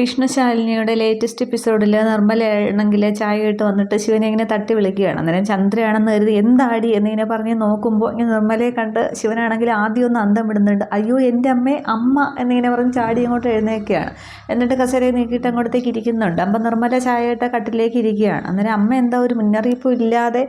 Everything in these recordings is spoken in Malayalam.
വിഷ്ണുശാലിനിയുടെ ലേറ്റസ്റ്റ് എപ്പിസോഡിൽ നിർമ്മലയാണെങ്കിൽ ചായ ഇട്ട് വന്നിട്ട് ശിവനെ ഇങ്ങനെ തട്ടി വിളിക്കുകയാണ്. അന്നേരം ചന്ദ്രയാണെന്ന് കരുതി എന്താടി എന്നിങ്ങനെ പറഞ്ഞ് നോക്കുമ്പോൾ ഇങ്ങനെ നിർമ്മലയെ കണ്ട് ശിവനാണെങ്കിൽ ആദ്യം ഒന്ന് അന്തം വിടുന്നുണ്ട്. അയ്യോ എൻ്റെ അമ്മ എന്നിങ്ങനെ പറഞ്ഞ് ചാടി അങ്ങോട്ട് എഴുന്നേൽക്കുകയാണ്. എന്നിട്ട് കസേരയെ നീക്കിയിട്ട് അങ്ങോട്ടേക്ക് ഇരിക്കുന്നുണ്ട്. അപ്പം നിർമ്മല ചായ ഇട്ട കട്ടിലേക്ക് ഇരിക്കുകയാണ്. അന്നേരം അമ്മ എന്താ ഒരു മുന്നറിയിപ്പും ഇല്ലാതെ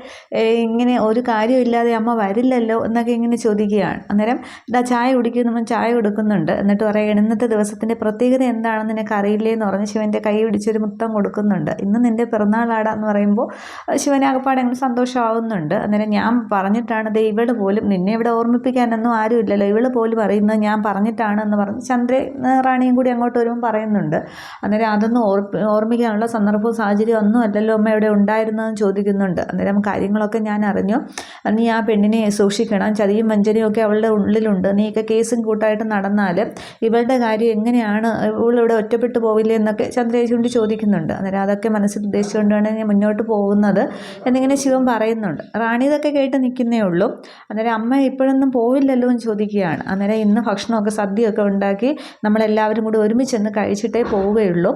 ഇങ്ങനെ ഒരു കാര്യമില്ലാതെ അമ്മ വരില്ലല്ലോ എന്നൊക്കെ ഇങ്ങനെ ചോദിക്കുകയാണ്. അന്നേരം ഇതാ ചായ കുടിക്കുമ്പോൾ ചായ കൊടുക്കുന്നുണ്ട്. എന്നിട്ട് പറയുകയാണ് ഇന്നത്തെ ദിവസത്തിൻ്റെ പ്രത്യേകത എന്താണെന്ന് നിനക്ക് അറിയില്ലേ എന്ന് പറഞ്ഞ് ശിവൻ്റെ കൈ പിടിച്ചൊരു മുത്തം കൊടുക്കുന്നുണ്ട്. ഇന്ന് നിൻ്റെ പിറന്നാളാടാന്ന് പറയുമ്പോൾ ശിവനെ അകപ്പാടെ അങ്ങനെ സന്തോഷമാവുന്നുണ്ട്. അന്നേരം ഞാൻ പറഞ്ഞിട്ടാണ് ദേ ഇവള് പോലും നിന്നെ ഇവിടെ ഓർമ്മിപ്പിക്കാനൊന്നും ആരുമില്ലല്ലോ, ഇവള് പോലും അറിയുന്നത് ഞാൻ പറഞ്ഞിട്ടാണ് എന്ന് പറഞ്ഞ് ചന്ദ്ര റാണിയും കൂടി അങ്ങോട്ട് വരുമ്പോൾ പറയുന്നുണ്ട്. അന്നേരം അതൊന്നും ഓർമ്മിക്കാനുള്ള സന്ദർഭവും സാഹചര്യം ഒന്നും അല്ലല്ലോ അമ്മ ഇവിടെ ഉണ്ടായിരുന്നതെന്ന് ചോദിക്കുന്നുണ്ട്. അന്നേരം കാര്യങ്ങളൊക്കെ ഞാൻ അറിഞ്ഞു, നീ ആ പെണ്ണിനെ സൂക്ഷിക്കണം, ചതിയും വഞ്ചനയും ഒക്കെ അവളുടെ ഉള്ളിലുണ്ട്, നീയൊക്കെ കേസും കൂട്ടായിട്ട് നടന്നാൽ ഇവളുടെ കാര്യം എങ്ങനെയാണ്, ഇവളിവിടെ ഒറ്റപ്പെട്ടു പോവില്ലേ എന്നൊക്കെ ചന്ദ്രയെ ചൂണ്ടി ചോദിക്കുന്നുണ്ട്. അന്നേരം അതൊക്കെ മനസ്സിൽ ഉദ്ദേശിച്ചുകൊണ്ടാണ് ഞാൻ മുന്നോട്ട് പോകുന്നത് എന്നിങ്ങനെ ശിവൻ പറയുന്നുണ്ട്. റാണി ഇതൊക്കെ കേട്ട് നിൽക്കുന്നേ ഉള്ളൂ. അന്നേരം അമ്മ ഇപ്പോഴൊന്നും പോവില്ലല്ലോ എന്ന് ചോദിക്കുകയാണ്. അന്നേരം ഇന്ന് ഭക്ഷണമൊക്കെ സദ്യയൊക്കെ ഉണ്ടാക്കി നമ്മളെല്ലാവരും കൂടി ഒരുമിച്ചെന്ന് കഴിച്ചിട്ടേ പോവുകയുള്ളൂ,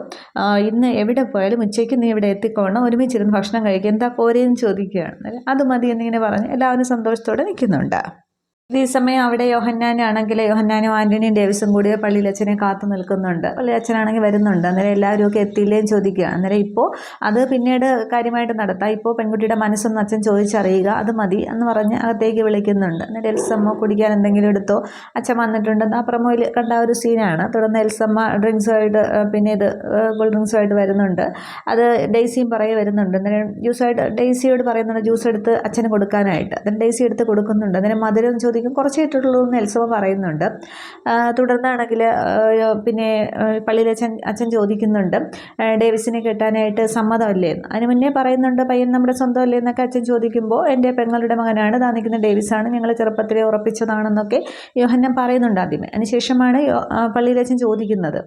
ഇന്ന് എവിടെ പോയാലും ഉച്ചയ്ക്ക് നീ ഇവിടെ എത്തിക്കോണം, ഒരുമിച്ചിരുന്ന് ഭക്ഷണം കഴിക്കുക, എന്താ പോരെയെന്ന് ചോദിക്കുകയാണ്. അത് മതി എന്നിങ്ങനെ പറഞ്ഞ് എല്ലാവരും സന്തോഷത്തോടെ നിൽക്കുന്നുണ്ട്. ഈ സമയം അവിടെ യോഹന്നാനാണെങ്കിൽ യോഹന്നാനും ആൻ്റണിയും ഡേവിസും കൂടി പള്ളിയിലച്ഛനെ കാത്തു നിൽക്കുന്നുണ്ട്. പള്ളിയച്ഛനാണെങ്കിൽ വരുന്നുണ്ട്. അന്നേരം എല്ലാവരും ഒക്കെ എത്തിയില്ലേന്ന് ചോദിക്കുക. അന്നേരം ഇപ്പോൾ അത് പിന്നീട് കാര്യമായിട്ട് നടത്താം, ഇപ്പോൾ പെൺകുട്ടിയുടെ മനസ്സൊന്ന് അച്ഛൻ ചോദിച്ചറിയുക, അത് മതി എന്ന് പറഞ്ഞ് അകത്തേക്ക് വിളിക്കുന്നുണ്ട്. അന്നേരം എൽസമ്മ കുടിക്കാൻ എന്തെങ്കിലും എടുത്തോ, അച്ഛൻ വന്നിട്ടുണ്ടെന്ന് ആ പ്രൊമോയിൽ കണ്ട ഒരു സീനാണ്. തുടർന്ന് എൽസമ്മ ഡ്രിങ്ക്സുമായിട്ട് പിന്നെ ഇത് കൂൾ ഡ്രിങ്ക്സുമായിട്ട് വരുന്നുണ്ട്. അത് ഡെയ്സിയും പറയെ വരുന്നുണ്ട്. അന്നേരം ഡെയ്സിയോട് പറയുന്നുണ്ട് ജ്യൂസ് എടുത്ത് അച്ഛന് കൊടുക്കാനായിട്ട്. അന്നേരം ഡെയ്സി എടുത്ത് കൊടുക്കുന്നുണ്ട്. അന്നേരം മധുരം കുറച്ചേ ഇട്ടിട്ടുള്ളൂ എന്ന് എൽസമ്മ പറയുന്നുണ്ട്. തുടർന്നാണെങ്കിൽ പിന്നെ പള്ളിയിൽ അച്ഛൻ ചോദിക്കുന്നുണ്ട് ഡേവിസിനെ കെട്ടാനായിട്ട് സമ്മതമല്ലേ എന്ന്. അതിന് മുന്നേ പറയുന്നുണ്ട് പയ്യൻ നമ്മുടെ സ്വന്തമല്ലേ എന്നൊക്കെ അച്ഛൻ ചോദിക്കുമ്പോൾ എൻ്റെ പെങ്ങളുടെ മകനാണ്, താ നിൽക്കുന്ന ഡേവിസാണ്, ഞങ്ങൾ ചെറുപ്പത്തിലെ ഉറപ്പിച്ചതാണെന്നൊക്കെ യോഹന്നാൻ പറയുന്നുണ്ട് ആദ്യമേ. അതിനുശേഷമാണ് പള്ളിയിൽ അച്ഛൻ ചോദിക്കുന്നത്.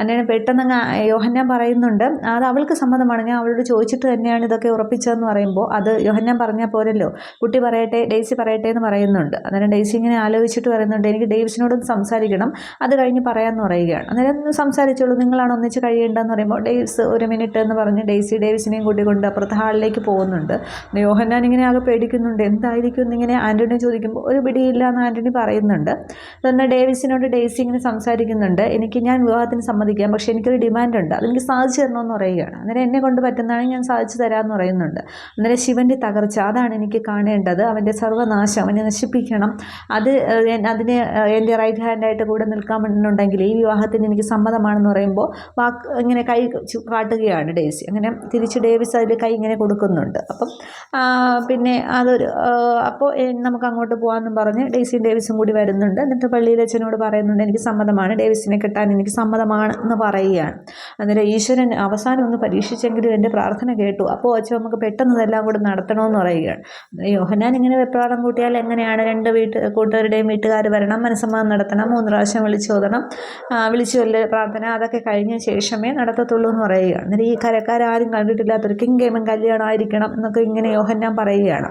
അങ്ങനെ പെട്ടെന്ന് യോഹന്നാൻ പറയുന്നുണ്ട് അത് അവൾക്ക് സമ്മതമാണ്, ഞാൻ അവളോട് ചോദിച്ചിട്ട് തന്നെയാണ് ഇതൊക്കെ ഉറപ്പിച്ചതെന്ന് പറയുമ്പോൾ അത് യോഹന്നാൻ പറഞ്ഞാൽ പോരല്ലോ, കുട്ടി പറയട്ടെ, ഡേയ്സി പറയട്ടെ എന്ന് പറയുന്നുണ്ട്. അന്നേരം ഡേയ്സി ഇങ്ങനെ ആലോചിച്ചിട്ട് പറയുന്നുണ്ട് എനിക്ക് ഡേവിസിനോടൊന്ന് സംസാരിക്കണം, അത് കഴിഞ്ഞ് പറയാമെന്ന് പറയുകയാണ്. അന്നേരം സംസാരിച്ചോളൂ, നിങ്ങളാണ് ഒന്നിച്ച് കഴിയേണ്ടതെന്ന് പറയുമ്പോൾ ഡേവിസ് ഒരു മിനിറ്റ് എന്ന് പറഞ്ഞ് ഡേവിസിനെയും കൂട്ടിക്കൊണ്ട് അപ്പുറത്തെ ഹാളിലേക്ക് പോകുന്നുണ്ട്. യോഹന്നാൻ ഇങ്ങനെ ആകെ പേടിക്കുന്നുണ്ട്, എന്തായിരിക്കും എന്നിങ്ങനെ ആൻ്റണി ചോദിക്കുമ്പോൾ ഒരു പിടിയില്ല എന്ന് ആൻ്റണി പറയുന്നുണ്ട്. എന്നാൽ ഡേവിസിനോട് ഡേയ്സി ഇങ്ങനെ സംസാരിക്കുന്നുണ്ട്, ഞാൻ വിവാഹത്തിന് സമ്മതിക്കാം, പക്ഷേ എനിക്കൊരു ഡിമാൻഡുണ്ട്, അതെനിക്ക് സാധിച്ചു തരണമെന്ന് പറയുകയാണ്. അന്നേരം എന്നെ കൊണ്ട് പറ്റുന്നതാണെങ്കിൽ ഞാൻ സാധിച്ചു തരാമെന്ന് പറയുന്നുണ്ട്. അന്നേരം ശിവൻ്റെ തകർച്ച അതാണ് എനിക്ക് കാണേണ്ടത്, അവൻ്റെ സർവ്വനാശം, അവനെ നശിപ്പിക്കണം, അതിന് എൻ്റെ റൈറ്റ് ഹാൻഡായിട്ട് കൂടെ നിൽക്കാമെന്നുണ്ടെങ്കിൽ ഈ വിവാഹത്തിന് എനിക്ക് സമ്മതമാണെന്ന് പറയുമ്പോൾ ഇങ്ങനെ കൈ കാട്ടുകയാണ് ഡേയ്സി. അങ്ങനെ തിരിച്ച് ഡേവിസ് അതിൽ കൈ ഇങ്ങനെ കൊടുക്കുന്നുണ്ട്. അപ്പം പിന്നെ അപ്പോൾ നമുക്ക് അങ്ങോട്ട് പോകാമെന്നും പറഞ്ഞ് ഡേവിസും കൂടി വരുന്നുണ്ട്. എന്നിട്ട് പള്ളിയിൽ അച്ഛനോട് പറയുന്നുണ്ട് എനിക്ക് സമ്മതമാണ്, ഡേവിസിനെ കെട്ടാൻ എനിക്ക് സമ്മതമാണ് എന്ന് പറയുകയാണ്. അന്നേരം ഈശ്വരൻ അവസാനം ഒന്ന് പരീക്ഷിച്ചെങ്കിലും എൻ്റെ പ്രാർത്ഥന കേട്ടു, അപ്പോൾ അച്ഛൻ നമുക്ക് പെട്ടെന്ന് ഇതെല്ലാം കൂടി നടത്തണമെന്ന് പറയുകയാണ്. യോഹന്നാൻ ഇങ്ങനെ വെപ്രാളം കൂട്ടിയാൽ എങ്ങനെയാണ്, രണ്ട് കൂട്ടുകാരുടെയും വീട്ടുകാർ വരണം, മനസ്സമ്മതം നടത്തണം, 3 പ്രാവശ്യം വിളിച്ചോതണം, വിളിച്ചുകൊല്ല് പ്രാർത്ഥന, അതൊക്കെ കഴിഞ്ഞ ശേഷമേ നടത്തത്തുള്ളൂ എന്ന് പറയുകയാണ്. അന്നേരം ഈ കരക്കാരും കണ്ടിട്ടില്ലാത്തൊരു കിങ്കേമൻ കല്യാണം ആയിരിക്കണം എന്നൊക്കെ ഇങ്ങനെ യോഹന്നാൻ പറയുകയാണ്.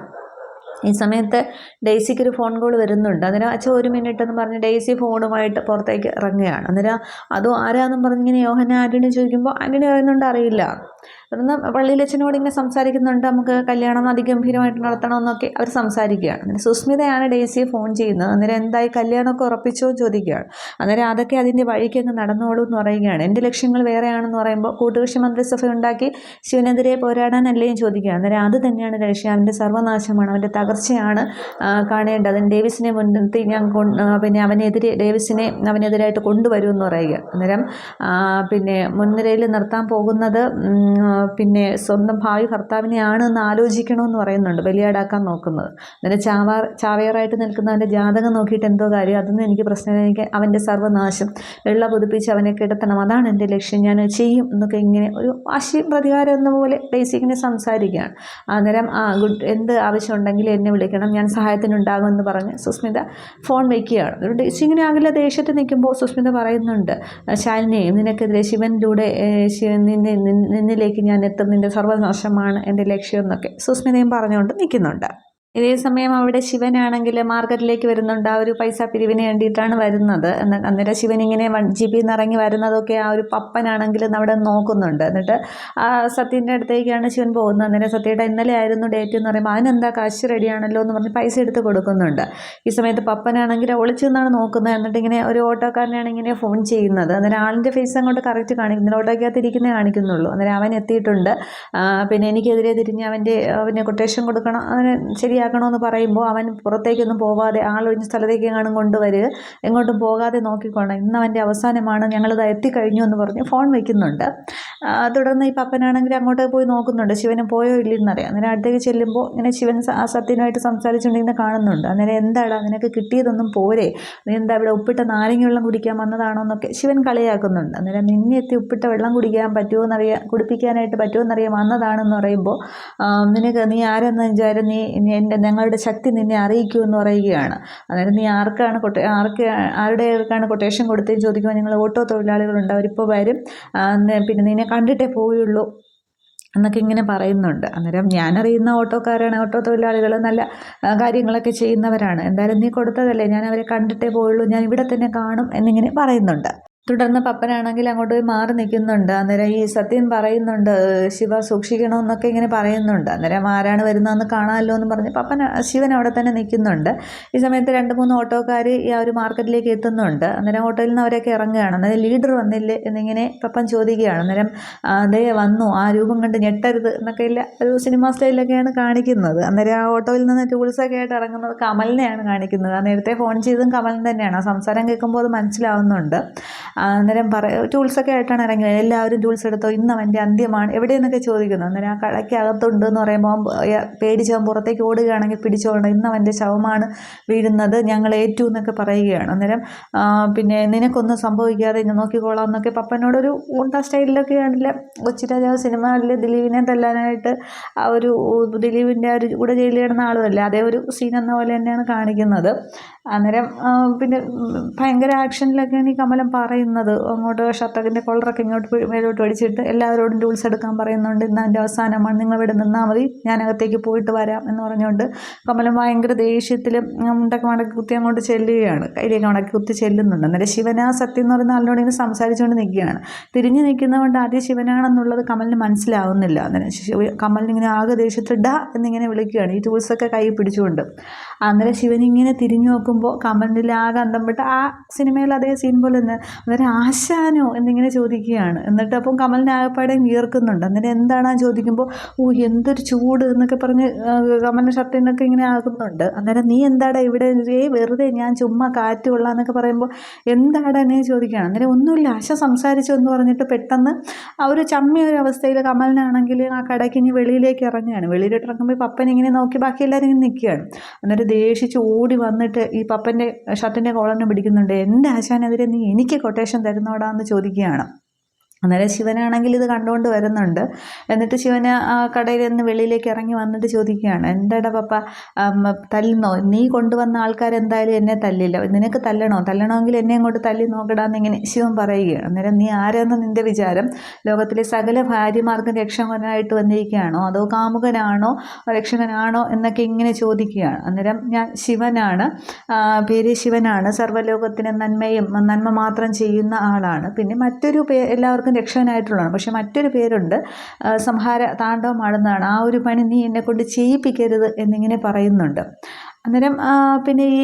ഈ സമയത്ത് ഡേയ്സിക്കൊരു ഫോൺ കോൾ വരുന്നുണ്ട്. അന്നേരം അച്ഛൻ ഒരു മിനിറ്റ് എന്ന് പറഞ്ഞ് ഡേയ്സി ഫോണുമായിട്ട് പുറത്തേക്ക് ഇറങ്ങുകയാണ്. അന്നേരം അതും ആരാന്നും പറഞ്ഞിങ്ങനെ യോഹന്നാൻ ആൻ്റണി ചോദിക്കുമ്പോൾ ആൻ്റണി പറയുന്നുണ്ട് അറിയില്ല. തുടർന്ന് പള്ളിയിൽ അച്ഛനോട് ഇങ്ങനെ സംസാരിക്കുന്നുണ്ട്, നമുക്ക് കല്യാണം അതിഗംഭീരമായിട്ട് നടത്തണമെന്നൊക്കെ അവർ സംസാരിക്കുകയാണ്. അന്നേരം സുസ്മിതയാണ് ഡേയ്സിയെ ഫോൺ ചെയ്യുന്നത്. അന്നേരം എന്തായി, കല്യാണമൊക്കെ ഉറപ്പിച്ചോ എന്ന് ചോദിക്കുകയാണ്. അന്നേരം അതൊക്കെ അതിൻ്റെ വഴിക്ക് അങ്ങ് നടന്നോളൂ എന്ന് പറയുകയാണ്. എൻ്റെ ലക്ഷ്യങ്ങൾ വേറെയാണെന്ന് പറയുമ്പോൾ കൂട്ടുകക്ഷി മന്ത്രിസഭ ഉണ്ടാക്കി ശിവനെതിരെ പോരാടാനല്ലേ എന്ന് ചോദിക്കുകയാണ്. അന്നേരം അത് തന്നെയാണ് ലക്ഷ്യം, അവൻ്റെ സർവ്വനാശമാണ്, അവൻ്റെ തകർച്ചയാണ് കാണേണ്ടത്, ഡേവിസിനെ മുൻനിർത്തി ഞാൻ പിന്നെ ഡേവിസിനെ അവനെതിരായിട്ട് കൊണ്ടുവരുമെന്ന് പറയുക. അന്നേരം പിന്നെ മുൻനിരയിൽ നിർത്താൻ പോകുന്നത് പിന്നെ സ്വന്തം ഭാവി ഭർത്താവിനെയാണ് എന്ന് ആലോചിക്കണമെന്ന് പറയുന്നുണ്ട്, ബലിയാടാക്കാൻ നോക്കുന്നത്. അന്നേരം ചാവേറായിട്ട് നിൽക്കുന്നവൻ്റെ ജാതകം നോക്കിയിട്ട് എന്തോ കാര്യം, അതൊന്നും എനിക്ക് പ്രശ്നമില്ല, എനിക്ക് അവൻ്റെ സർവ്വനാശം വെള്ള പുതുപ്പിച്ച് അവനെ കിടത്തണം, അതാണ് എൻ്റെ ലക്ഷ്യം, ഞാൻ ചെയ്യും എന്നൊക്കെ ഇങ്ങനെ ഒരു വാശി പ്രതികാരം എന്ന പോലെ ഡേയ്സിക്കിനെ സംസാരിക്കുകയാണ്. അന്നേരം എന്ത് ആവശ്യമുണ്ടെങ്കിലും എന്നെ വിളിക്കണം, ഞാൻ സഹായത്തിനുണ്ടാകുമെന്ന് പറഞ്ഞ് സുസ്മിത ഫോൺ വയ്ക്കുകയാണ്. അതുകൊണ്ട് ഡേയ്സി ഇങ്ങനെ ആകില്ല ദേഷ്യത്തിൽ നിൽക്കുമ്പോൾ സുസ്മിത പറയുന്നുണ്ട് ശാലിനിയും നിനക്കെതിരെ ശിവനിലൂടെ നിന്നിലേക്ക് ഞാൻ എത്തും, നിൻ്റെ സർവ്വനാശമാണ് എൻ്റെ ലക്ഷ്യം എന്നൊക്കെ സുസ്മിതയും പറഞ്ഞുകൊണ്ട് നിൽക്കുന്നുണ്ട്. ഇതേ സമയം അവിടെ ശിവനാണെങ്കിൽ മാർക്കറ്റിലേക്ക് വരുന്നുണ്ട്. ആ ഒരു പൈസ പിരിവിന് വേണ്ടിയിട്ടാണ് വരുന്നത്. അന്നേരം ശിവൻ ഇങ്ങനെ ജീപ്പിൽ നിന്ന് ഇറങ്ങി വരുന്നതൊക്കെ ആ ഒരു പപ്പനാണെങ്കിൽ അവിടെ നോക്കുന്നുണ്ട്. എന്നിട്ട് ആ സത്യൻ്റെ അടുത്തേക്കാണ് ശിവൻ പോകുന്നത്. അന്നേരം സത്യയുടെ ഇന്നലെ ആയിരുന്നു ഡേറ്റ് എന്ന് പറയുമ്പോൾ അതിനെന്താ കാശ് റെഡിയാണല്ലോ എന്ന് പറഞ്ഞ് പൈസ എടുത്ത് കൊടുക്കുന്നുണ്ട്. ഈ സമയത്ത് പപ്പനാണെങ്കിൽ ഒളിച്ചു നിന്നാണ് നോക്കുന്നത്. എന്നിട്ട് ഇങ്ങനെ ഒരു ഓട്ടോക്കാരനാണ് ഇങ്ങനെ ഫോൺ ചെയ്യുന്നത്. അന്നേരം ആളിൻ്റെ ഫേസ് അങ്ങോട്ട് കറക്റ്റ് കാണിക്കുന്നില്ല, ഓട്ടോയ്ക്കകത്ത് ഇരിക്കുന്നേ കാണിക്കുന്നുള്ളൂ. അന്നേരം അവൻ എത്തിയിട്ടുണ്ട്. പിന്നെ എനിക്കെതിരെ തിരിഞ്ഞ് അവന് കൊട്ടേഷൻ കൊടുക്കണം, അവന് ശരിയാക്കണമെന്ന് പറയുമ്പോൾ അവൻ പുറത്തേക്കൊന്നും പോകാതെ ആളൊഴിഞ്ഞ സ്ഥലത്തേക്ക് എങ്ങാനും കൊണ്ടുവരിക, എങ്ങോട്ടും പോകാതെ നോക്കിക്കോണം, ഇന്ന് അവൻ്റെ അവസാനമാണ്, ഞങ്ങളിത് എത്തിക്കഴിഞ്ഞു എന്ന് പറഞ്ഞ് ഫോൺ വയ്ക്കുന്നുണ്ട്. തുടർന്ന് ഈ പപ്പനാണെങ്കിൽ അങ്ങോട്ട് പോയി നോക്കുന്നുണ്ട് ശിവന് പോയോ ഇല്ലെന്നറിയാം. അന്നേരം അടുത്തേക്ക് ചെല്ലുമ്പോൾ ഇങ്ങനെ ശിവൻ ആ സത്യനുമായിട്ട് സംസാരിച്ചുകൊണ്ടിരിക്കുന്ന കാണുന്നുണ്ട്. അന്നേരം എന്താടാ നിനക്ക് കിട്ടിയതൊന്നും പോരെ, നീ എന്താ ഇവിടെ ഉപ്പിട്ട നാരങ്ങ വെള്ളം കുടിക്കാൻ വന്നതാണോ എന്നൊക്കെ ശിവൻ കളിയാക്കുന്നുണ്ട്. അന്നേരം നിന്നെ എത്തി ഉപ്പിട്ട വെള്ളം കുടിപ്പിക്കാനായിട്ട് പറ്റുമെന്നറിയാൻ വന്നതാണെന്ന് പറയുമ്പോൾ നീ ആരെന്ന് വിചാരം, നീ ഞങ്ങളുടെ ശക്തി നിന്നെ അറിയിക്കുമെന്ന് പറയുകയാണ്. അന്നേരം നീ ആരുടെയൊക്കെയാണ് കൊട്ടേഷൻ കൊടുത്തതെന്ന് ചോദിക്കുമ്പോൾ നിങ്ങൾ ഓട്ടോ തൊഴിലാളികളുണ്ട്, അവരിപ്പോൾ വരും, പിന്നെ നിന്നെ കണ്ടിട്ടേ പോവുള്ളൂ എന്നൊക്കെ ഇങ്ങനെ പറയുന്നുണ്ട്. അന്നേരം ഞാനറിയുന്ന ഓട്ടോക്കാരാണ്, ഓട്ടോ തൊഴിലാളികൾ നല്ല കാര്യങ്ങളൊക്കെ ചെയ്യുന്നവരാണ്, എന്തായാലും നീ കൊടുത്തതല്ലേ, ഞാൻ അവരെ കണ്ടിട്ടേ പോയുള്ളൂ, ഞാൻ ഇവിടെ തന്നെ കാണും എന്നിങ്ങനെ പറയുന്നുണ്ട്. തുടർന്ന് പപ്പനാണെങ്കിൽ അങ്ങോട്ട് പോയി മാറി നിൽക്കുന്നുണ്ട്. അന്നേരം ഈ സത്യൻ പറയുന്നുണ്ട് ശിവ സൂക്ഷിക്കണമെന്നൊക്കെ ഇങ്ങനെ പറയുന്നുണ്ട്. അന്നേരം ആരാണ് വരുന്നതെന്ന് കാണാമല്ലോ എന്ന് പറഞ്ഞ് ശിവൻ അവിടെ തന്നെ നിൽക്കുന്നുണ്ട്. ഈ സമയത്ത് 2-3 ഓട്ടോക്കാർ ഈ ആ ഒരു മാർക്കറ്റിലേക്ക് എത്തുന്നുണ്ട്. അന്നേരം ഓട്ടോയിൽ നിന്ന് അവരൊക്കെ ഇറങ്ങുകയാണ്. അന്നേരം ലീഡർ വന്നില്ലേ എന്നിങ്ങനെ പപ്പൻ ചോദിക്കുകയാണ്. അന്നേരം അതേ വന്നു, ആ രൂപം കണ്ട് ഞെട്ടരുത് എന്നൊക്കെ ഇല്ല ഒരു സിനിമ സ്റ്റൈലിലൊക്കെയാണ് കാണിക്കുന്നത്. അന്നേരം ആ ഓട്ടോയിൽ നിന്ന് ടൂൾസൊക്കെ ആയിട്ട് ഇറങ്ങുന്നത് കമലിനെയാണ് കാണിക്കുന്നത്. ആ നേരത്തെ ഫോൺ ചെയ്തതും കമലിന് തന്നെയാണ്. ആ സംസാരം കേൾക്കുമ്പോൾ അത് മനസ്സിലാവുന്നുണ്ട്. അന്നേരം ടൂൾസൊക്കെ ആയിട്ടാണ് ഇറങ്ങിയത്. എല്ലാവരും ടൂൾസ് എടുത്തോ, ഇന്ന് അവൻ്റെ അന്ത്യമാണ്, എവിടെയെന്നൊക്കെ ചോദിക്കുന്നു. അന്നേരം ആ കടയ്ക്കകത്തുണ്ട് എന്ന് പറയുമ്പോൾ പേടിച്ചവൻ പുറത്തേക്ക് ഓടുകയാണെങ്കിൽ പിടിച്ചോളണം, ഇന്ന് അവൻ്റെ ശവമാണ് വീഴുന്നത്, ഞങ്ങൾ ഏറ്റു എന്നൊക്കെ പറയുകയാണ്. അന്നേരം പിന്നെ നിനക്കൊന്നും സംഭവിക്കാതെ ഇന്ന് നോക്കിക്കോളാം എന്നൊക്കെ പപ്പനോടൊരു ഊണ്ട സ്റ്റൈലിലൊക്കെയാണല്ലേ കൊച്ചിരാജാവ് സിനിമയിൽ ദിലീപിനെ തല്ലാനായിട്ട് ആ ഒരു ദിലീപിൻ്റെ ആ ഒരു കൂടെ ജയിലിൽ കിടന്ന ആളുമല്ലേ, അതേ ഒരു സീൻ എന്ന പോലെ തന്നെയാണ് കാണിക്കുന്നത്. അന്നേരം പിന്നെ ഭയങ്കര ആക്ഷനിലൊക്കെയാണ് ഈ കമലം പറയുന്നത്. അങ്ങോട്ട് ഷർട്ടക്കിൻ്റെ കോളറൊക്കെ ഇങ്ങോട്ട് മേലോട്ട് അടിച്ചിട്ട് എല്ലാവരോടും ടൂൾസ് എടുക്കാൻ പറയുന്നുണ്ട്. ഇന്ന് എൻ്റെ അവസാനമാണ്, നിങ്ങൾ ഇവിടെ നിന്നാൽ മതി, ഞാനകത്തേക്ക് പോയിട്ട് വരാം എന്ന് പറഞ്ഞുകൊണ്ട് കമലം ഭയങ്കര ദേഷ്യത്തിൽ മുണ്ടൊക്കെ മടക്കി കുത്തി അങ്ങോട്ട് ചെല്ലുകയാണ്, കയ്യിലേക്ക് മടക്കി കുത്തി ചെല്ലുന്നുണ്ട്. അന്നേരം ശിവനാ സത്യം എന്ന് പറയുന്ന ആളിനോട് ഇങ്ങനെ സംസാരിച്ചുകൊണ്ട് നിൽക്കുകയാണ്. തിരിഞ്ഞു നിൽക്കുന്നതുകൊണ്ട് ആദ്യം ശിവനാണെന്നുള്ളത് കമലിന് മനസ്സിലാവുന്നില്ല. അന്നേരം കമലിനിങ്ങനെ ആകെ ദേഷ്യത്തിൽ ഡാ എന്നിങ്ങനെ വിളിക്കുകയാണ്, ഈ ടൂൾസൊക്കെ കൈ പിടിച്ചുകൊണ്ട്. അന്നേരം ശിവനിങ്ങനെ തിരിഞ്ഞു നോക്കുമ്പോൾ കമലിൻ്റെ ആകെ അന്തം വിട്ട് ആ സിനിമയിൽ അതേ സീൻ പോലെ തന്നെ. അന്നേരം ആശാനോ എന്നിങ്ങനെ ചോദിക്കുകയാണ്. എന്നിട്ട് അപ്പം കമലിന് ആകെപ്പാടെയും വിയർക്കുന്നുണ്ട്. അന്നേരം എന്താണെന്ന് ചോദിക്കുമ്പോൾ എന്തൊരു ചൂട് എന്നൊക്കെ പറഞ്ഞ് കമലിൻ്റെ ഷർട്ടിനൊക്കെ ഇങ്ങനെ ആകുന്നുണ്ട്. അന്നേരം നീ എന്താടാ ഇവിടെ, വെറുതെ ഞാൻ ചുമ്മാ കാറ്റ് കൊള്ളാന്നൊക്കെ പറയുമ്പോൾ എന്താടാ എന്നെ ചോദിക്കുകയാണ്. അന്നേരം ഒന്നുമില്ല ആശ സംസാരിച്ചു എന്ന് പറഞ്ഞിട്ട് പെട്ടെന്ന് ആ ഒരു ചമ്മിയ ഒരു അവസ്ഥയിൽ കമലിനാണെങ്കിൽ ആ കടയ്ക്ക് ഇനി വെളിയിലേക്ക് ഇറങ്ങുകയാണ്. വെളിയിലോട്ട് ഇറങ്ങുമ്പോൾ പപ്പൻ ഇങ്ങനെ നോക്കി ബാക്കി എല്ലാവരും ഇങ്ങനെ നിൽക്കുകയാണ്. അന്നേരം ദേഷിച്ച് ഓടി വന്നിട്ട് ഈ പപ്പൻ്റെ ഷർട്ടിൻ്റെ കോളറിനെ പിടിക്കുന്നുണ്ട്. എൻ്റെ ആശാനെതിരെ നീ എനിക്ക് കൊട്ടേഷൻ തരുന്നോടാ എന്ന് ചോദിക്കുകയാണ്. അന്നേരം ശിവനാണെങ്കിൽ ഇത് കണ്ടുകൊണ്ട് വരുന്നുണ്ട്. എന്നിട്ട് ശിവന് ആ കടയിൽ നിന്ന് വെളിയിലേക്ക് ഇറങ്ങി വന്നിട്ട് ചോദിക്കുകയാണ്, എന്താടാ പപ്പ തല്ലുന്നോ, നീ കൊണ്ടുവന്ന ആൾക്കാരെന്തായാലും എന്നെ തല്ലില്ല, നിനക്ക് തല്ലണമെങ്കിൽ എന്നെ അങ്ങോട്ട് തല്ലി നോക്കടാന്നിങ്ങനെ ശിവൻ പറയുകയാണ്. അന്നേരം നീ ആരെന്ന് നിൻ്റെ വിചാരം, ലോകത്തിലെ സകല ഭാര്യമാർക്കും രക്ഷകനായിട്ട് വന്നിരിക്കുകയാണോ, അതോ കാമുകനാണോ രക്ഷകനാണോ എന്നൊക്കെ ഇങ്ങനെ ചോദിക്കുകയാണ്. അന്നേരം ഞാൻ ശിവനാണ്, പേര് ശിവനാണ്, സർവ്വലോകത്തിന് നന്മ മാത്രം ചെയ്യുന്ന ആളാണ്, പിന്നെ മറ്റൊരു എല്ലാവർക്കും രക്ഷകനായിട്ടുള്ളതാണ്, പക്ഷെ മറ്റൊരു പേരുണ്ട്, സംഹാര താണ്ഡവം ആടുന്നതാണ്, ആ ഒരു പണി നീ എന്നെ കൊണ്ട് ചെയ്യിപ്പിക്കരുത് എന്നിങ്ങനെ പറയുന്നുണ്ട്. അന്നേരം പിന്നെ ഈ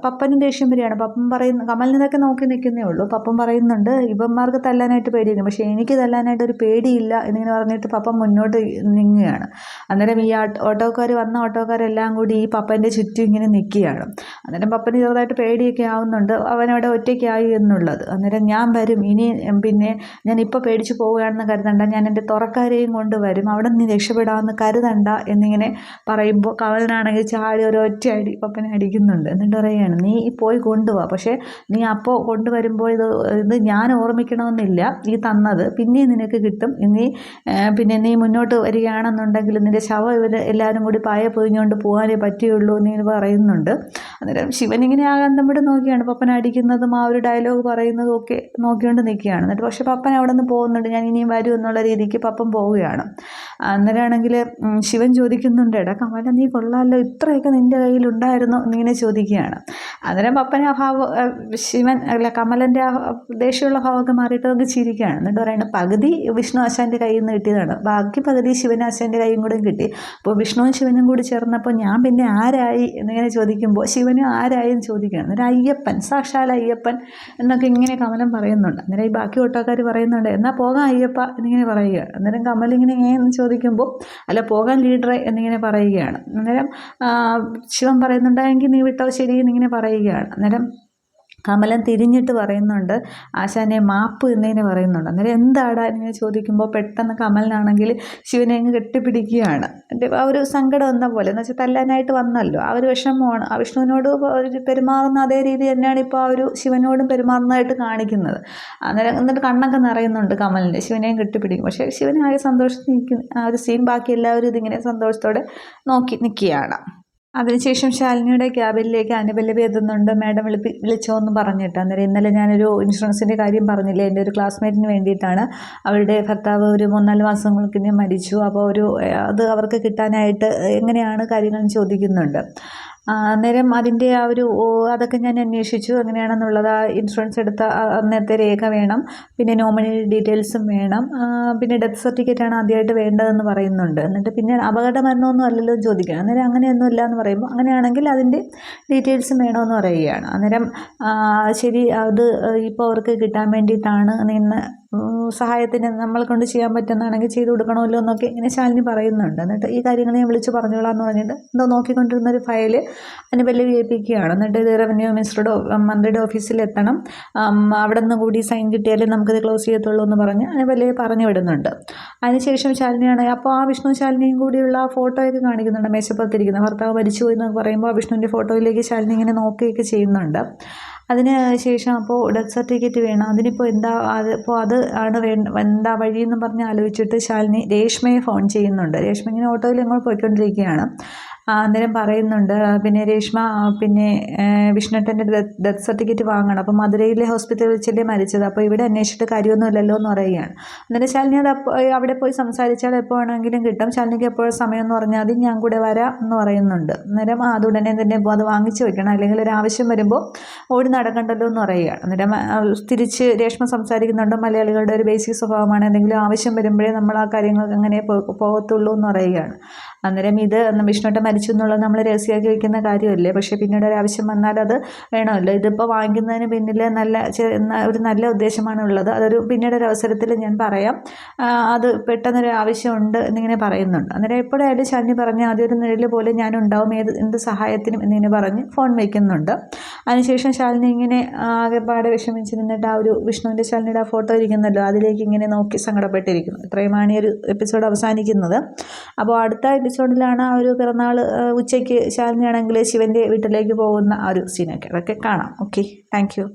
പപ്പനും ദേഷ്യം വരികയാണ്. പപ്പൻ പറയുന്നു, കമലിനൊക്കെ നോക്കി നിൽക്കുന്നേ ഉള്ളൂ. പപ്പൻ പറയുന്നുണ്ട് ഇവന്മാർക്ക് തല്ലാനായിട്ട് പേടിയിരിക്കും, പക്ഷേ എനിക്ക് തല്ലാനായിട്ട് ഒരു പേടിയില്ല എന്നിങ്ങനെ പറഞ്ഞിട്ട് പപ്പൻ മുന്നോട്ട് നീങ്ങുകയാണ്. അന്നേരം ഈ വന്ന ഓട്ടോക്കാരെല്ലാം കൂടി ഈ പപ്പൻ്റെ ചുറ്റും ഇങ്ങനെ നിൽക്കുകയാണ്. അന്നേരം പപ്പന് ചെറുതായിട്ട് പേടിയൊക്കെ ആവുന്നുണ്ട്, അവനവിടെ ഒറ്റയ്ക്കായി എന്നുള്ളത്. അന്നേരം ഞാൻ വരും, ഇനി പിന്നെ ഞാൻ ഇപ്പോൾ പേടിച്ച് പോവുകയാണെന്ന് കരുതണ്ട, ഞാൻ എൻ്റെ തുറക്കാരെയും കൊണ്ട് വരും, അവിടെ നീ രക്ഷപ്പെടാമെന്ന് കരുതണ്ട എന്നിങ്ങനെ പറയുമ്പോൾ കമലിനാണെങ്കിൽ ചാടി ഒരു ഒറ്റ അടി പപ്പനെ അടിക്കുന്നുണ്ട്. എന്നിട്ട് പറയുകയാണ്, നീ പോയി കൊണ്ടുപോവാ, പക്ഷേ നീ അപ്പോൾ കൊണ്ടുവരുമ്പോൾ ഇത് ഞാൻ ഓർമ്മിക്കണമെന്നില്ല, ഈ തന്നത് പിന്നെയും നിനക്ക് കിട്ടും. പിന്നെ നീ മുന്നോട്ട് വരികയാണെന്നുണ്ടെങ്കിൽ നിൻ്റെ ശവം എല്ലാവരും കൂടി പായ പൊതിഞ്ഞുകൊണ്ട് പോകാനേ പറ്റുകയുള്ളൂ എന്നിങ്ങനെ പറയുന്നുണ്ട്. അന്നേരം ശിവനിങ്ങനെ ആകാന്തം വിട്ട് നോക്കിയാണ് പപ്പൻ അടിക്കുന്നതും ആ ഒരു ഡയലോഗ് പറയുന്നതും ഒക്കെ നോക്കിക്കൊണ്ട് നിൽക്കുകയാണ്. എന്നിട്ട് പക്ഷേ പപ്പൻ അവിടെ നിന്ന് പോകുന്നുണ്ട്, ഞാൻ ഇനിയും വരും എന്നുള്ള രീതിക്ക് പപ്പൻ പോവുകയാണ്. അന്നേരമാണെങ്കിൽ ശിവൻ ചോദിക്കുന്നുണ്ട്, എടാ കമല നീ കൊള്ളാമല്ലോ, ഇത്രയൊക്കെ നിൻ്റെ കയ്യിലുണ്ടായിരുന്നോ എന്നിങ്ങനെ ചോദിക്കുകയാണ്. അന്നേരം പപ്പൻ ആ ശിവൻ കമലൻ്റെ ആ ദേഷ്യമുള്ള ഭാവമൊക്കെ മാറിയിട്ട് നമുക്ക് ചിരിക്കുകയാണ്. എന്നിട്ട് പറയുന്നത്, പകുതി വിഷ്ണു ആശാൻ്റെ കയ്യിൽ നിന്ന് കിട്ടിയതാണ്, ബാക്കി പകുതി ശിവനാശാൻ്റെ കയ്യും കൂടെ കിട്ടി. അപ്പോൾ വിഷ്ണുവും ശിവനും കൂടി ചേർന്നപ്പോൾ ഞാൻ പിന്നെ ആരായി എന്നിങ്ങനെ ചോദിക്കുമ്പോൾ ശിവനും ആരായി എന്ന് ചോദിക്കുകയാണ്. അന്നേരം അയ്യപ്പൻ, സാക്ഷാൽ അയ്യപ്പൻ എന്നൊക്കെ ഇങ്ങനെ കമലൻ പറയുന്നുണ്ട്. അന്നേരം ഈ ബാക്കി ഓട്ടോക്കാർ പറയുന്നുണ്ട്, എന്നാൽ പോകാം അയ്യപ്പ എന്നിങ്ങനെ പറയുകയാണ്. അന്നേരം കമലിങ്ങനെ എന്ന് ചോദിക്കുമ്പോൾ അല്ല പോകാൻ ലീഡറെ എന്നിങ്ങനെ പറയുകയാണ്. അന്നേരം ശിവൻ പറയുന്നുണ്ടെങ്കിൽ നീ വിട്ടോ ശരി എന്നിങ്ങനെ പറയുകയാണ്. അന്നേരം കമലൻ തിരിഞ്ഞിട്ട് പറയുന്നുണ്ട്, ആശാനെ മാപ്പ് എന്നിങ്ങനെ പറയുന്നുണ്ട്. അന്നേരം എന്താടാ എന്നിങ്ങനെ ചോദിക്കുമ്പോൾ പെട്ടെന്ന് കമലിനാണെങ്കിൽ ശിവനെ അങ്ങ് കെട്ടിപ്പിടിക്കുകയാണ്. ആ ഒരു സങ്കടം എന്ന പോലെ, എന്ന് വെച്ചാൽ തല്ലാനായിട്ട് വന്നല്ലോ, ആ ഒരു വിഷമമാണ്. ആ വിഷ്ണുവിനോട് പെരുമാറുന്ന അതേ രീതി തന്നെയാണ് ഇപ്പോൾ ആ ഒരു ശിവനോടും പെരുമാറുന്നതായിട്ട് കാണിക്കുന്നത്. അന്നേരം എന്നിട്ട് കണ്ണൊക്കെ നിറയുന്നുണ്ട് കമലിൻ്റെ, ശിവനെയും കെട്ടിപ്പിടിക്കും. പക്ഷേ ശിവനാകെ സന്തോഷത്തിൽ നിൽക്കുന്ന ആ ഒരു സീൻ ബാക്കി എല്ലാവരും ഇതിങ്ങനെ സന്തോഷത്തോടെ നോക്കി നിൽക്കുകയാണ്. അതിനുശേഷം ശാലിനിയുടെ ക്യാബിനിലേക്ക് അനുപല്ലവി എത്തുന്നുണ്ട്. മാഡം വിളിച്ചോ എന്ന് പറഞ്ഞിട്ട്. അന്നേരം ഇന്നലെ ഞാനൊരു ഇൻഷുറൻസിൻ്റെ കാര്യം പറഞ്ഞില്ലേ, എൻ്റെ ഒരു ക്ലാസ്മേറ്റിന് വേണ്ടിയിട്ടാണ്. അവരുടെ ഭർത്താവ് ഒരു 3-4 മാസങ്ങൾക്ക് മരിച്ചു. അപ്പോൾ അത് അവർക്ക് കിട്ടാനായിട്ട് എങ്ങനെയാണ് കാര്യങ്ങളെന്ന് ചോദിക്കുന്നുണ്ട്. അന്നേരം അതിൻ്റെ ആ ഒരു അതൊക്കെ ഞാൻ അന്വേഷിച്ചു, എങ്ങനെയാണെന്നുള്ളത്. ആ ഇൻഷുറൻസ് എടുത്ത അന്നത്തെ രേഖ വേണം, പിന്നെ നോമിനി ഡീറ്റെയിൽസും വേണം, പിന്നെ ഡെത്ത് സർട്ടിഫിക്കറ്റാണ് ആദ്യമായിട്ട് വേണ്ടതെന്ന് പറയുന്നുണ്ട്. എന്നിട്ട് പിന്നെ അപകട മരണമൊന്നും അല്ലല്ലോ എന്ന് ചോദിക്കുകയാണ്. അന്നേരം അങ്ങനെയൊന്നും ഇല്ല എന്ന് പറയുമ്പോൾ അങ്ങനെയാണെങ്കിൽ അതിൻ്റെ ഡീറ്റെയിൽസും വേണമെന്ന് പറയുകയാണ്. അന്നേരം ശരി, അത് ഇപ്പോൾ അവർക്ക് കിട്ടാൻ വേണ്ടിയിട്ടാണ്, നിന്ന് സഹായത്തിന് നമ്മളെ കൊണ്ട് ചെയ്യാൻ പറ്റുന്നതാണെങ്കിൽ ചെയ്ത് കൊടുക്കണമല്ലോ എന്നൊക്കെ ഇങ്ങനെ ശാലിനി പറയുന്നുണ്ട്. എന്നിട്ട് ഈ കാര്യങ്ങൾ ഞാൻ വിളിച്ച് പറഞ്ഞോളാം എന്ന് പറഞ്ഞിട്ട് എന്തോ നോക്കിക്കൊണ്ടിരുന്നൊരു ഫയൽ അനുപല്ലവി ഏൽപ്പിക്കുകയാണ്. എന്നിട്ട് ഇത് റവന്യൂ മന്ത്രിയുടെ ഓഫീസിൽ എത്തണം, അവിടെ നിന്ന് കൂടി സൈൻ കിട്ടിയാലേ നമുക്കിത് ക്ലോസ് ചെയ്യത്തുള്ളൂ എന്ന് പറഞ്ഞ് അനുപല്ലവി പറഞ്ഞു വിടുന്നുണ്ട്. അതിനുശേഷം ശാലിനിയാണ് അപ്പോൾ ആ വിഷ്ണു ശാലിനിയും കൂടിയുള്ള ആ ഫോട്ടോയൊക്കെ കാണിക്കുന്നുണ്ട്, മേശപ്പുറത്തിരിക്കുന്ന ഭർത്താവ് മരിച്ചുപോയി എന്നൊക്കെ പറയുമ്പോൾ ആ വിഷ്ണുവിൻ്റെ ഫോട്ടോയിലേക്ക് ശാലിനി ഇങ്ങനെ നോക്കുകയൊക്കെ ചെയ്യുന്നുണ്ട്. അതിന് ശേഷം അപ്പോൾ ഡെത്ത് സർട്ടിഫിക്കറ്റ് വേണം, അതിനിപ്പോൾ അത് ആണ് എന്താ വഴിയെന്ന് പറഞ്ഞ് ആലോചിച്ചിട്ട് ശാലിനി രേഷ്മയെ ഫോൺ ചെയ്യുന്നുണ്ട്. രേഷ്മ ഇങ്ങനെ ഓട്ടോയിൽ എങ്ങോട്ട് പോയിക്കൊണ്ടിരിക്കുകയാണ്. അന്നേരം പറയുന്നുണ്ട്, പിന്നെ രേഷ്മ പിന്നെ വിഷ്ണുട്ടൻ്റെ ഡെത്ത് സർട്ടിഫിക്കറ്റ് വാങ്ങണം, അപ്പോൾ മധുരയിലെ ഹോസ്പിറ്റലിൽ വെച്ചല്ലേ മരിച്ചത്, അപ്പോൾ ഇവിടെ അന്വേഷിച്ചിട്ട് കാര്യമൊന്നുമില്ലല്ലോ എന്ന് പറയുകയാണ്. അന്നേരം ശാലിനി അവിടെ പോയി സംസാരിച്ചാൽ എപ്പോൾ വേണമെങ്കിലും കിട്ടും, ശാലിനിക്ക് എപ്പോഴും സമയം എന്ന് പറഞ്ഞാൽ അത് ഞാൻ കൂടെ വരാം എന്ന് പറയുന്നുണ്ട്. അന്നേരം അതുടനെ തന്നെ അത് വാങ്ങിച്ചു വെക്കണം, അല്ലെങ്കിൽ ഒരു ആവശ്യം വരുമ്പോൾ ഓടി നടക്കണ്ടല്ലോ എന്ന് പറയുകയാണ്. അന്നേരം തിരിച്ച് രേഷ്മ സംസാരിക്കുന്നുണ്ട്, മലയാളികളുടെ ഒരു ബേസിക് സ്വഭാവമാണ്, എന്തെങ്കിലും ആവശ്യം വരുമ്പോഴേ നമ്മൾ ആ കാര്യങ്ങൾക്ക് അങ്ങനെ പോകത്തുള്ളൂ എന്ന് പറയുകയാണ്. അന്നേരം ഇത് വിഷ്ണുട്ടൻ മരിച്ചു എന്നുള്ളത് നമ്മൾ രഹസ്യമാക്കി വയ്ക്കുന്ന കാര്യമല്ലേ, പക്ഷേ പിന്നീട് ഒരു ആവശ്യം വന്നാൽ അത് വേണമല്ലോ. ഇതിപ്പോൾ വാങ്ങിക്കുന്നതിന് പിന്നിൽ ഒരു നല്ല ഉദ്ദേശമാണ് ഉള്ളത്, അതൊരു പിന്നീട് ഒരു അവസരത്തിൽ ഞാൻ പറയാം, അത് പെട്ടെന്നൊരു ആവശ്യമുണ്ട് എന്നിങ്ങനെ പറയുന്നുണ്ട്. അന്നേരം എപ്പോഴായാലും ശാലിനി പറഞ്ഞ് ആദ്യം ഒരു നിഴൽ പോലെ ഞാനുണ്ടാവും, എന്ത് സഹായത്തിനും എന്നിങ്ങനെ പറഞ്ഞ് ഫോൺ വയ്ക്കുന്നുണ്ട്. അതിനുശേഷം ശാലിനി ഇങ്ങനെ ആകെപ്പാടെ വിഷമിച്ച് നിന്നിട്ട് ആ ഒരു വിഷ്ണുവിൻ്റെ ശാലിനിയുടെ ആ ഫോട്ടോ ഇരിക്കുന്നല്ലോ, അതിലേക്ക് ഇങ്ങനെ നോക്കി സങ്കടപ്പെട്ടിരിക്കുന്നു. ഇത്രയുമാണ് ഈ ഒരു എപ്പിസോഡ് അവസാനിക്കുന്നത്. അപ്പോൾ അടുത്ത എപ്പിസോഡിലാണ് ആ ഒരു പിറന്നാൾ ഉച്ചയ്ക്ക് ശാലിനിയാണെങ്കിൽ ശിവൻ്റെ വീട്ടിലേക്ക് പോകുന്ന ആ ഒരു സീനൊക്കെ, അതൊക്കെ കാണാം. Okay, thank you.